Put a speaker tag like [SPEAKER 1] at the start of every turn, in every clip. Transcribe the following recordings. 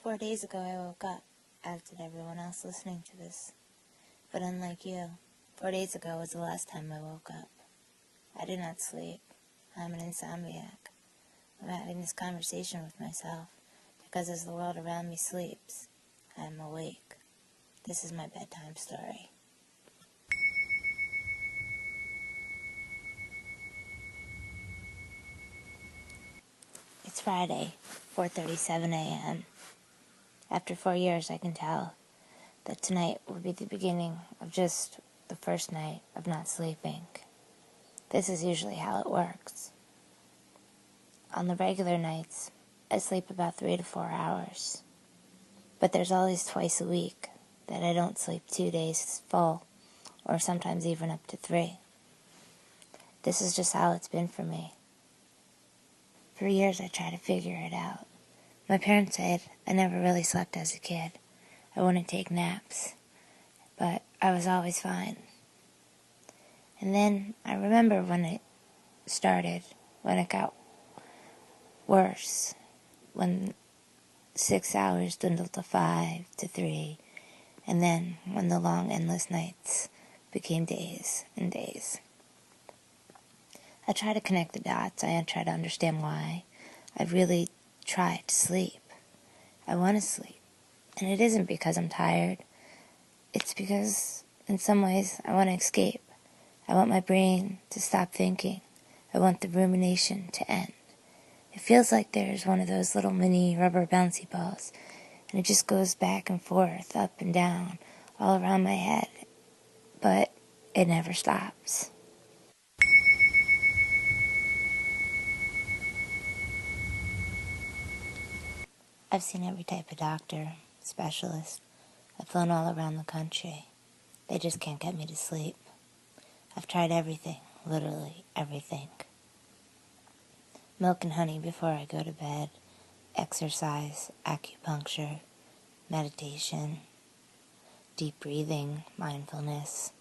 [SPEAKER 1] 4 days ago I woke up, as did everyone else listening to this. But unlike you, 4 days ago was the last time I woke up. I did not sleep. I'm an insomniac. I'm having this conversation with myself, because as the world around me sleeps, I am awake. This is my bedtime story. It's Friday, 4:37 a.m. After 4 years, I can tell that tonight will be the beginning of just the first night of not sleeping. This is usually how it works. On the regular nights, I sleep about 3 to 4 hours. But there's always twice a week that I don't sleep 2 days full, or sometimes even up to 3. This is just how it's been for me. For years I tried to figure it out. My parents said I never really slept as a kid. I wouldn't take naps, but I was always fine. And then I remember when it started, when it got worse, when 6 hours dwindled to 5 to 3, and then when the long, endless nights became days and days. I try to connect the dots. I try to understand why. I really try to sleep. I want to sleep. And it isn't because I'm tired. It's because, in some ways, I want to escape. I want my brain to stop thinking. I want the rumination to end. It feels like there's one of those little mini rubber bouncy balls, and it just goes back and forth, up and down, all around my head. But it never stops. I've seen every type of doctor, specialist. I've flown all around the country. They just can't get me to sleep. I've tried everything, literally everything. Milk and honey before I go to bed, exercise, acupuncture, meditation, deep breathing, mindfulness,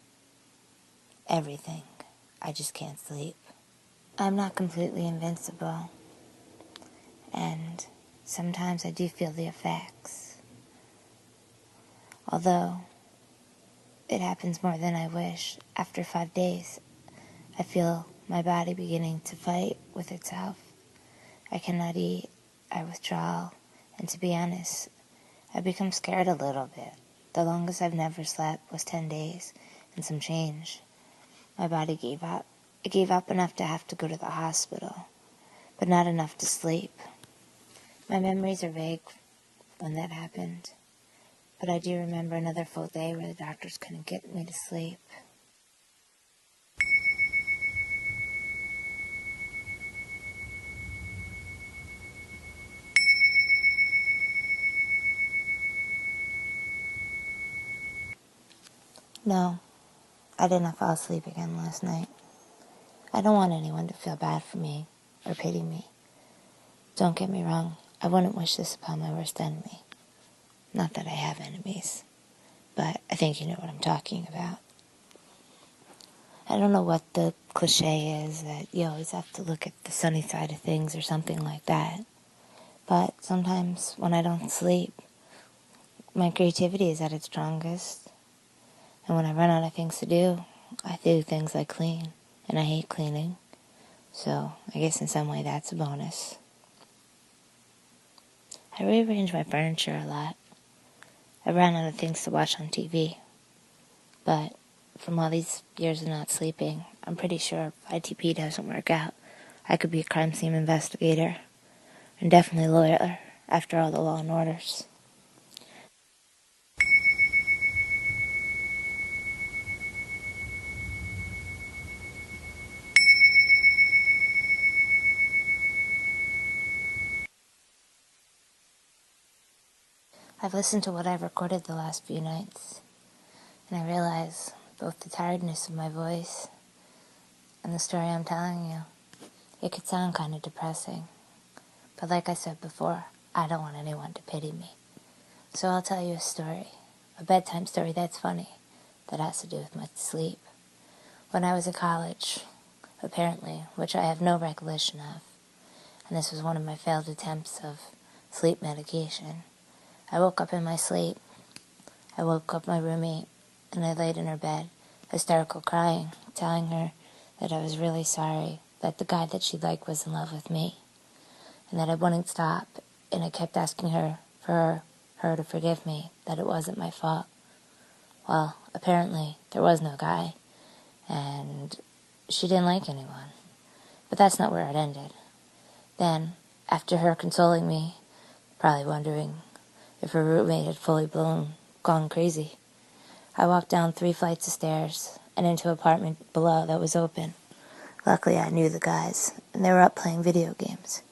[SPEAKER 1] everything. I just can't sleep. I'm not completely invincible, and sometimes I do feel the effects. Although it happens more than I wish. After 5 days, I feel my body beginning to fight with itself. I cannot eat, I withdraw, and to be honest, I become scared a little bit. The longest I've never slept was 10 days and some change. My body gave up. It gave up enough to have to go to the hospital, but not enough to sleep. My memories are vague when that happened, but I do remember another full day where the doctors couldn't get me to sleep. No, I did not fall asleep again last night. I don't want anyone to feel bad for me or pity me. Don't get me wrong, I wouldn't wish this upon my worst enemy. Not that I have enemies, but I think you know what I'm talking about. I don't know what the cliche is that you always have to look at the sunny side of things or something like that. But sometimes when I don't sleep, my creativity is at its strongest. And when I run out of things to do, I do things like clean. And I hate cleaning. So I guess in some way that's a bonus. I rearrange my furniture a lot. I ran out of things to watch on TV. But from all these years of not sleeping, I'm pretty sure if ITP doesn't work out, I could be a crime scene investigator. And definitely a lawyer after all the law and orders. I've listened to what I've recorded the last few nights, and I realize both the tiredness of my voice and the story I'm telling you, it could sound kind of depressing. But like I said before, I don't want anyone to pity me. So I'll tell you a story, a bedtime story that's funny, that has to do with my sleep. When I was in college, apparently, which I have no recollection of, and this was one of my failed attempts of sleep medication, I woke up in my sleep. I woke up my roommate, and I laid in her bed, hysterical crying, telling her that I was really sorry, that the guy that she liked was in love with me, and that I wouldn't stop, and I kept asking her for her to forgive me, that it wasn't my fault. Well, apparently, there was no guy, and she didn't like anyone. But that's not where it ended. Then, after her consoling me, probably wondering if her roommate had fully gone crazy, I walked down 3 flights of stairs and into an apartment below that was open. Luckily, I knew the guys, and they were up playing video games.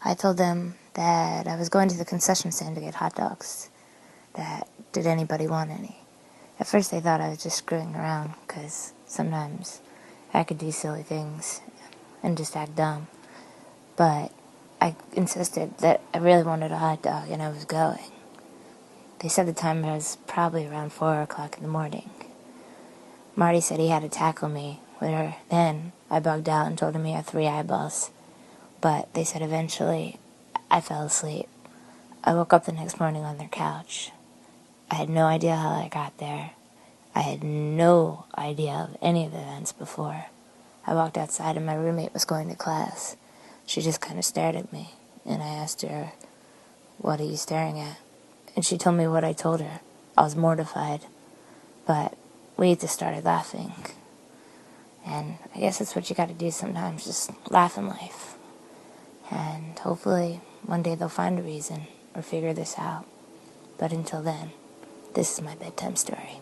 [SPEAKER 1] I told them that I was going to the concession stand to get hot dogs. Did anybody want any? At first, they thought I was just screwing around, because sometimes I could do silly things and just act dumb. But I insisted that I really wanted a hot dog, and I was going. They said the time was probably around 4 o'clock in the morning. Marty said he had to tackle me with her. Then I bugged out and told him he had 3 eyeballs. But they said eventually I fell asleep. I woke up the next morning on their couch. I had no idea how I got there. I had no idea of any of the events before. I walked outside and my roommate was going to class. She just kind of stared at me, and I asked her, "What are you staring at?" And she told me what I told her. I was mortified, but we just started laughing. And I guess that's what you gotta do sometimes, just laugh in life. And hopefully one day they'll find a reason or figure this out. But until then, this is my bedtime story.